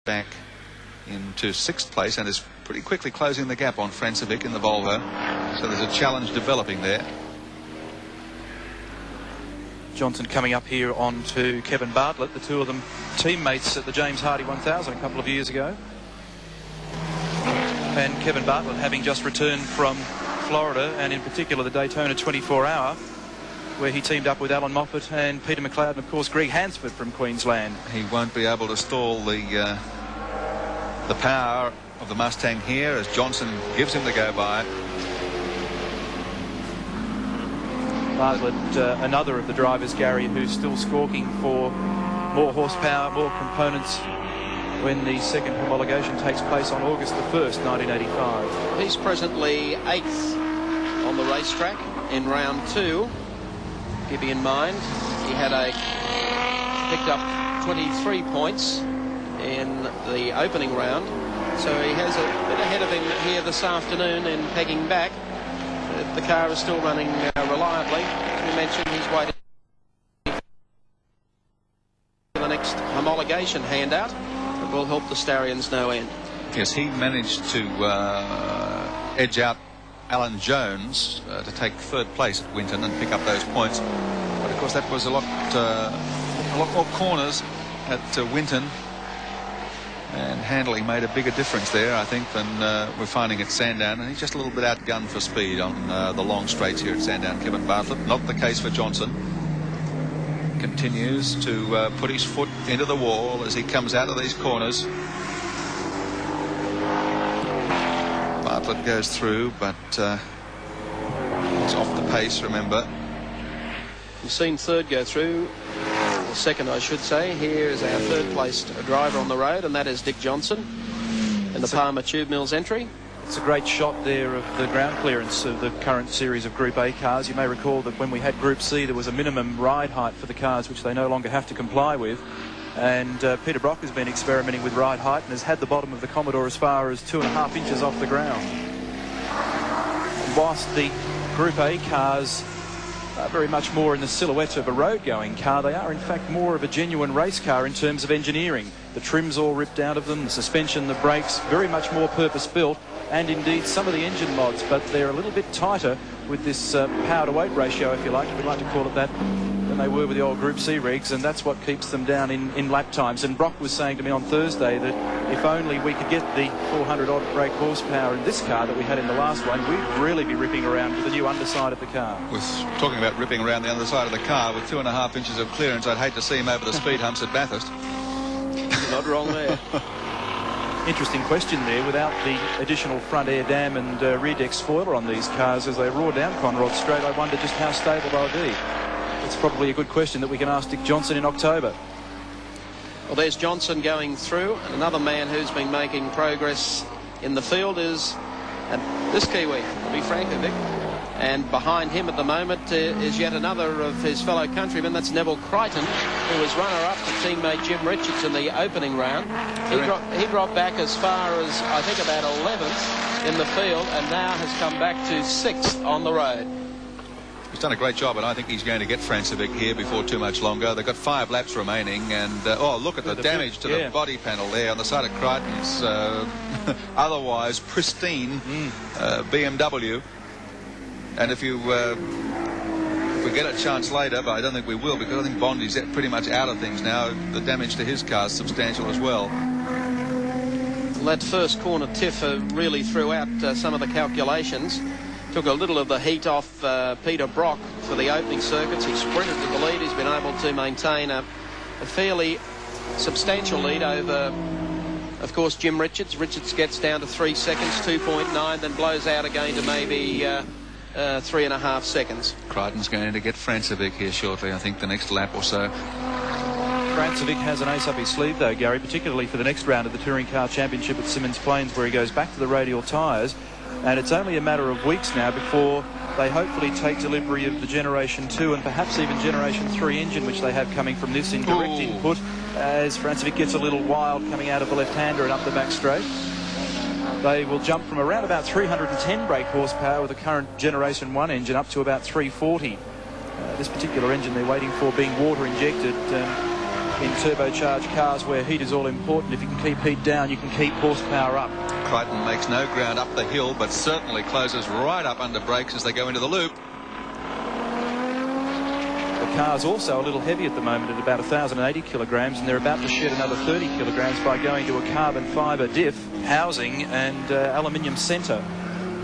back into 6th place and is pretty quickly closing the gap on Francevic in the Volvo. So there's a challenge developing there. Johnson coming up here on to Kevin Bartlett, the two of them teammates at the James Hardy 1000 a couple of years ago. And Kevin Bartlett having just returned from Florida, and in particular the Daytona 24-hour, where he teamed up with Alan Moffat and Peter McLeod and of course Greg Hansford from Queensland. He won't be able to stall the power of the Mustang here as Johnson gives him the go by. Bartlett, another of the drivers, Gary, who's still squawking for more horsepower, more components when the second homologation takes place on August the 1st, 1985. He's presently 8th on the racetrack in round 2. Keep in mind, he had picked up 23 points in the opening round, so he has a bit ahead of him here this afternoon in pegging back. The car is still running reliably. As we mentioned, he's waiting for the next homologation handout that will help the Starions no end. Yes, he managed to edge out Alan Jones to take 3rd place at Winton and pick up those points. But of course that was a lot more corners at Winton, and handling made a bigger difference there, I think, than we're finding at Sandown. And he's just a little bit outgunned for speed on the long straights here at Sandown, Kevin Bartlett. Not the case for Johnson. Continues to put his foot into the wall as he comes out of these corners. Bartlett goes through, but he's off the pace, remember. You've seen 3rd go through, or 2nd I should say. Here is our 3rd placed driver on the road, and that is Dick Johnson in the Palmer Tube Mills entry. It's a great shot there of the ground clearance of the current series of Group A cars. You may recall that when we had Group C there was a minimum ride height for the cars which they no longer have to comply with. And Peter Brock has been experimenting with ride height and has had the bottom of the Commodore as far as 2.5 inches off the ground. Whilst the Group A cars are very much more in the silhouette of a road-going car, they are in fact more of a genuine race car in terms of engineering. The trim's all ripped out of them, the suspension, the brakes, very much more purpose-built, and indeed some of the engine mods, but they're a little bit tighter with this power-to-weight ratio, if you like, if we'd like to call it that, than they were with the old Group C rigs, and that's what keeps them down in lap times. And Brock was saying to me on Thursday that if only we could get the 400-odd brake horsepower in this car that we had in the last one, we'd really be ripping around with the new underside of the car. With talking about ripping around the underside of the car, with 2.5 inches of clearance, I'd hate to see him over the speed humps at Bathurst. Not wrong there. Interesting question there. Without the additional front air dam and rear deck spoiler on these cars as they roar down Conrod Straight, I wonder just how stable they'll be. It's probably a good question that we can ask Dick Johnson in October. Well, there's Johnson going through, and another man who's been making progress in the field is this Kiwi, to be frank with you. And behind him at the moment is yet another of his fellow countrymen. That's Neville Crichton, who was runner-up to teammate Jim Richards in the opening round. He dropped back as far as, I think, about 11th in the field, and now has come back to 6th on the road. He's done a great job, and I think he's going to get Francevic here before too much longer. They've got 5 laps remaining, and oh, look at the damage to the body panel there on the side of Crichton's otherwise pristine BMW. And if we get a chance later, but I don't think we will, because I think Bondi's pretty much out of things now. The damage to his car is substantial as well. That first corner tiff really threw out some of the calculations. Took a little of the heat off Peter Brock for the opening circuits. He sprinted to the lead. He's been able to maintain a fairly substantial lead over, of course, Jim Richards. Richards gets down to 3 seconds, 2.9, then blows out again to maybe 3.5 seconds. Crichton's going to get Francevic here shortly, I think, the next lap or so. Francevic has an ace up his sleeve, though, Gary, particularly for the next round of the Touring Car Championship at Symmons Plains, where he goes back to the radial tyres. And it's only a matter of weeks now before they hopefully take delivery of the Generation 2 and perhaps even Generation 3 engine, which they have coming from this in direct input, as Francevic gets a little wild coming out of the left-hander and up the back straight. They will jump from around about 310 brake horsepower with the current Generation 1 engine up to about 340. This particular engine they're waiting for being water injected. in turbocharged cars where heat is all important. If you can keep heat down, you can keep horsepower up. Crichton makes no ground up the hill, but certainly closes right up under brakes as they go into the loop. The car's also a little heavy at the moment at about 1,080 kilograms, and they're about to shed another 30 kilograms by going to a carbon fibre diff, housing and aluminium centre.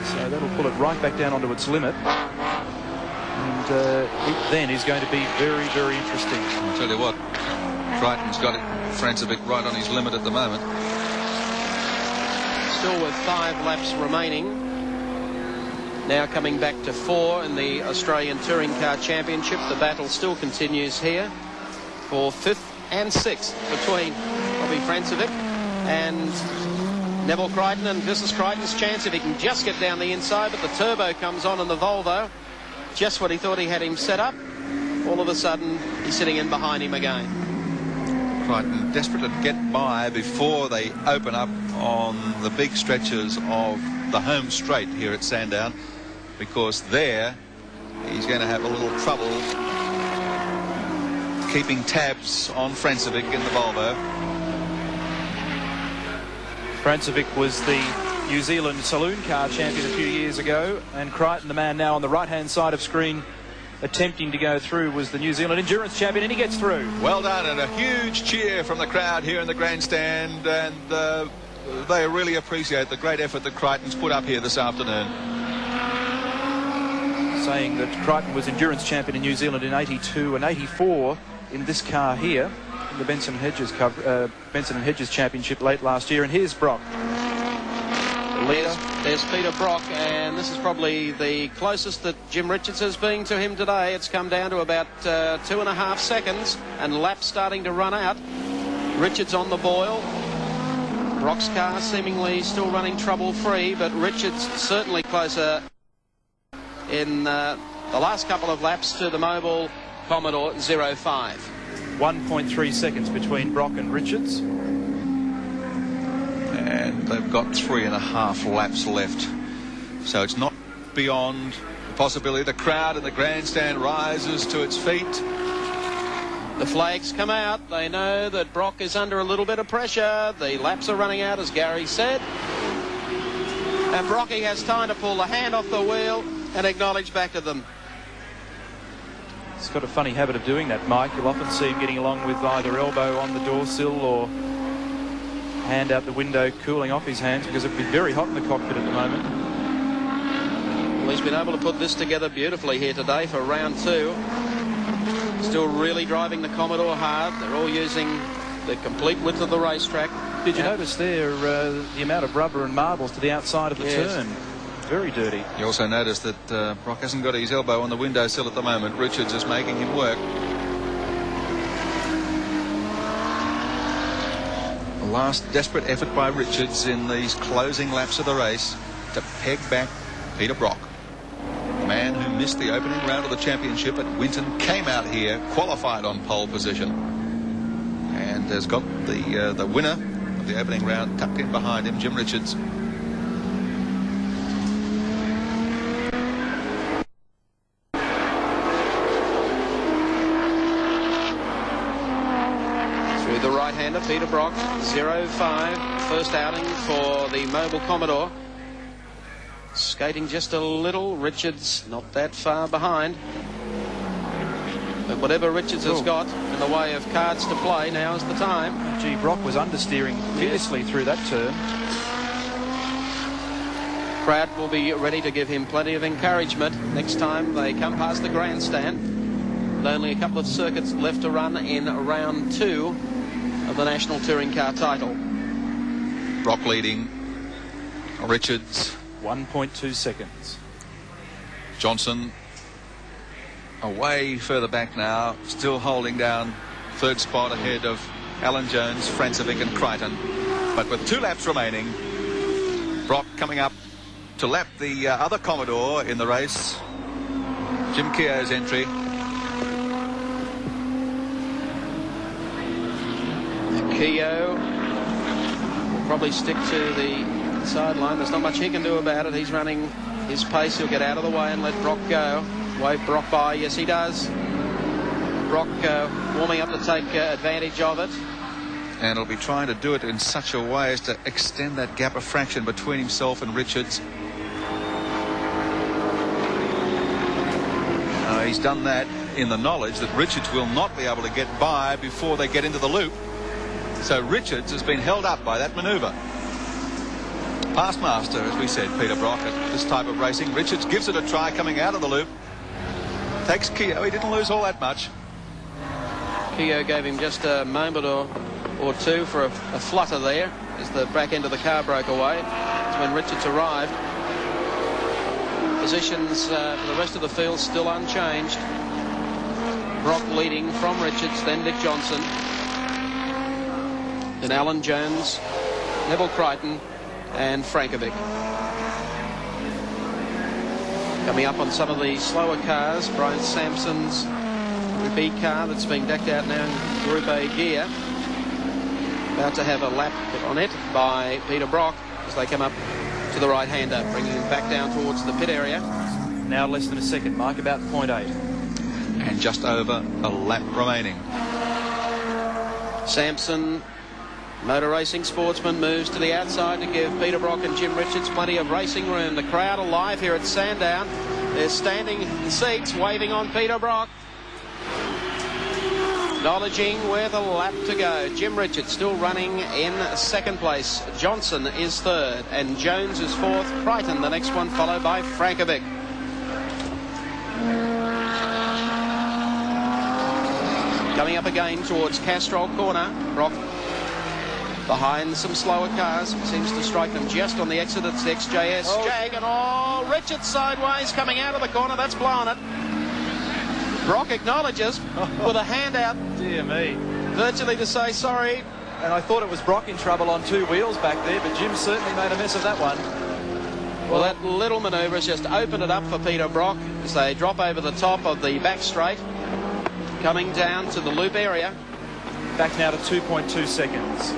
So that'll pull it right back down onto its limit. And it then is going to be very, very interesting. I'll tell you what, Crichton's got it, Francevic right on his limit at the moment. Still with 5 laps remaining. Now coming back to 4 in the Australian Touring Car Championship. The battle still continues here for 5th and 6th between Bobby Francevic and Neville Crichton. And this is Crichton's chance if he can just get down the inside, but the turbo comes on in the Volvo. Just what he thought he had him set up. All of a sudden, he's sitting in behind him again. Crichton desperate to get by before they open up on the big stretches of the home straight here at Sandown, because there he's going to have a little trouble keeping tabs on Francevic in the Volvo. Francevic was the New Zealand saloon car champion a few years ago, and Crichton, the man now on the right-hand side of screen attempting to go through, was the New Zealand endurance champion, and he gets through. Well done, and a huge cheer from the crowd here in the grandstand, and they really appreciate the great effort that Crichton's put up here this afternoon. Saying that Crichton was endurance champion in New Zealand in 82 and 84 in this car here, in the Benson and Hedges Championship late last year. And here's Brock. There's Peter Brock, and this is probably the closest that Jim Richards has been to him today. It's come down to about 2.5 seconds, and laps starting to run out. Richards on the boil. Brock's car seemingly still running trouble-free, but Richards certainly closer in the last couple of laps to the Mobile Commodore 05. 1.3 seconds between Brock and Richards. And they've got 3.5 laps left. So it's not beyond the possibility. The crowd in the grandstand rises to its feet. The flags come out. They know that Brock is under a little bit of pressure. The laps are running out, as Gary said. And Brocky has time to pull the hand off the wheel and acknowledge back to them. He's got a funny habit of doing that, Mike. You'll often see him getting along with either elbow on the door sill or hand out the window, cooling off his hands, because it would be very hot in the cockpit at the moment. Well, he's been able to put this together beautifully here today for round 2. Still really driving the Commodore hard. They're all using the complete width of the racetrack. Did you notice there the amount of rubber and marbles to the outside of the turn? Very dirty. You also notice that Brock hasn't got his elbow on the windowsill at the moment. Richards is making him work. The last desperate effort by Richards in these closing laps of the race to peg back Peter Brock. The man who missed the opening round of the championship at Winton came out here, qualified on pole position, and has got the winner of the opening round tucked in behind him, Jim Richards. Through the right-hander, Peter Brock, 05, first outing for the Mobile Commodore. Skating just a little. Richards not that far behind. But whatever Richards has got in the way of cards to play, now is the time. Gee, Brock was understeering fiercely through that turn. Crowd will be ready to give him plenty of encouragement next time they come past the grandstand. With only a couple of circuits left to run in round 2 of the National Touring Car title. Brock leading. Richards 1.2 seconds. Johnson away further back now, still holding down third spot ahead of Alan Jones, Francevic and Crichton. But with 2 laps remaining, Brock coming up to lap the other Commodore in the race, Jim Keogh's entry. Keogh will probably stick to the sideline. There's not much he can do about it. He's running his pace. He'll get out of the way and let Brock go. Wave Brock by. Yes, he does. Brock warming up to take advantage of it. And he'll be trying to do it in such a way as to extend that gap a fraction between himself and Richards. He's done that in the knowledge that Richards will not be able to get by before they get into the loop. So Richards has been held up by that manoeuvre. Past master, as we said, Peter Brock, at this type of racing. Richards gives it a try coming out of the loop. Takes Keogh. He didn't lose all that much. Keogh gave him just a moment or two for a flutter there as the back end of the car broke away. That's when Richards arrived. Positions for the rest of the field still unchanged. Brock leading from Richards, then Dick Johnson, then Alan Jones, Neville Crichton and Frankovic. Coming up on some of the slower cars, Brian Sampson's Group E car that's being decked out now in Group A gear. About to have a lap put on it by Peter Brock as they come up to the right-hander, bringing him back down towards the pit area. Now less than a second, Mike, about 0.8. And just over a lap remaining. Sampson, motor racing sportsman, moves to the outside to give Peter Brock and Jim Richards plenty of racing room. The crowd alive here at Sandown. They're standing in seats waving on Peter Brock, acknowledging with a lap to go. Jim Richards still running in second place. Johnson is third and Jones is fourth. Crichton the next one, followed by Frankovic. Coming up again towards Castrol Corner. Brock behind some slower cars. Seems to strike them just on the exit. It's XJS Jag, and Richards sideways coming out of the corner. That's blowing it. Brock acknowledges with a hand out. Dear me. Virtually to say sorry. And I thought it was Brock in trouble on two wheels back there, but Jim certainly made a mess of that one. Well, that little manoeuvre has just opened it up for Peter Brock as they drop over the top of the back straight, coming down to the loop area. Back now to 2.2 seconds.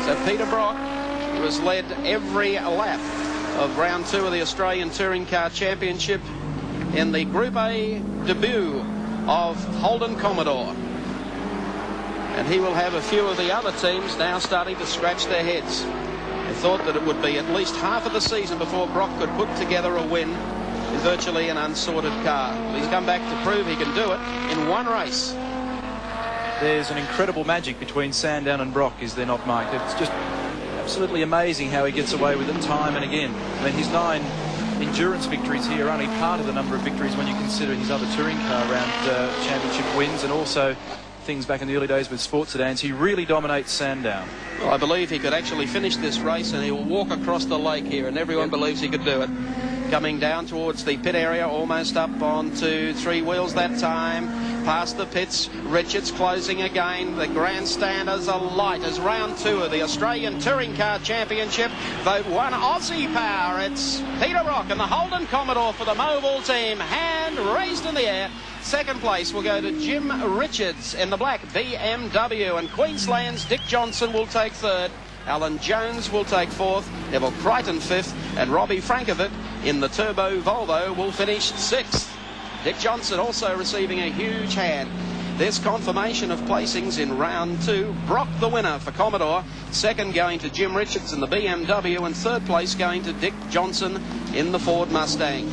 So Peter Brock, who has led every lap of round 2 of the Australian Touring Car Championship in the Group A debut of Holden Commodore. And he will have a few of the other teams now starting to scratch their heads. They thought that it would be at least half of the season before Brock could put together a win in virtually an unsorted car. Well, he's come back to prove he can do it in one race. There's an incredible magic between Sandown and Brock, is there not, Mike? It's just absolutely amazing how he gets away with it time and again. I mean, his 9 endurance victories here are only part of the number of victories when you consider his other touring car round championship wins and also things back in the early days with sports sedans. He really dominates Sandown. Well, I believe he could actually finish this race and he will walk across the lake here, and everyone believes he could do it. Coming down towards the pit area, almost up onto 3 wheels that time. Past the pits, Richards closing again. The grandstanders are light as round 2 of the Australian Touring Car Championship. Vote 1 Aussie power. It's Peter Brock and the Holden Commodore for the Mobile team. Hand raised in the air. Second place will go to Jim Richards in the black BMW, and Queensland's Dick Johnson will take third. Alan Jones will take fourth, Neville Crichton fifth, and Robbie Frankovic in the Turbo Volvo will finish sixth. Dick Johnson also receiving a huge hand. This confirmation of placings in round 2. Brock the winner for Commodore. Second going to Jim Richards in the BMW, and third place going to Dick Johnson in the Ford Mustang.